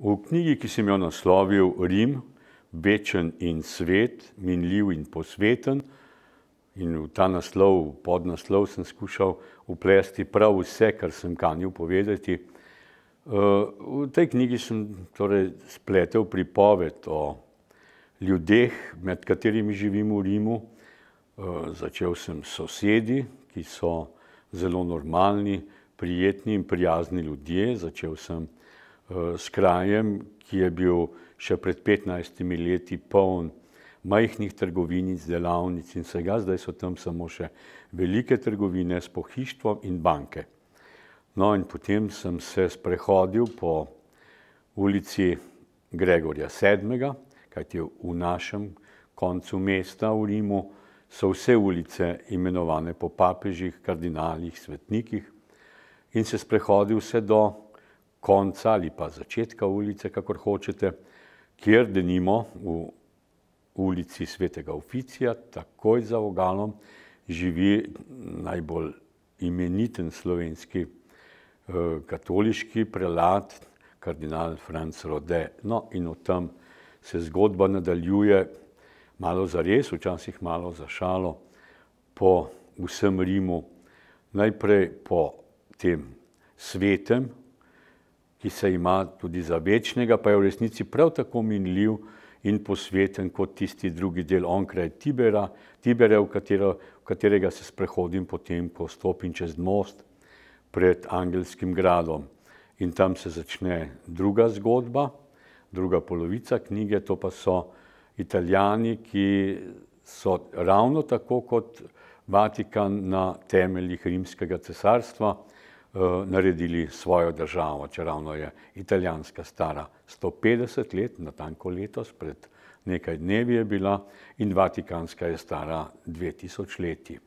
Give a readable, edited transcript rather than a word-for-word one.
V knjigi, ki sem jo naslovil Rim, večen in svet, minljiv in posveten, in v ta naslov, podnaslov sem skušal vplesti prav vse, kar sem kanil povedati. V tej knjigi sem torej spletel pripoved o ljudeh, med katerimi živim v Rimu. Začel sem s sosedi, ki so zelo normalni, prijetni in prijazni ljudje. Začel sem s krajem, ki je bil še pred 15 leti poln majhnih trgovinic, delavnic in vsega. Zdaj so tam samo še velike trgovine s pohištvom in banke. No, in potem sem se sprehodil po ulici Gregorja VII., kajti v našem koncu mesta v Rimu so vse ulice imenovane po papežih, kardinalih, svetnikih, in se sprehodil vse do konca ali pa začetka ulice, kakor hočete, kjer denimo v ulici Svetega Oficija, takoj za vogalom, živi najbolj imeniten slovenski katoliški prelat, kardinal Franc Rode. No, in od tam se zgodba nadaljuje, malo zares, včasih malo za šalo, po vsem Rimu. Najprej po tem svetem, ki se ima tudi za večnega, pa je v resnici prav tako minljiv in posveten kot tisti drugi del onkraj Tibera, v katerega se sprehodim potem, ko stopim čez most pred Angelskim gradom. In tam se začne druga zgodba, druga polovica knjige, to pa so Italijani, ki so ravno tako kot Vatikan na temeljih Rimskega cesarstva naredili svojo državo, čeravno je italijanska stara 150 let, natanko letos, pred nekaj dnevi je bila, in vatikanska je stara 2000 leti.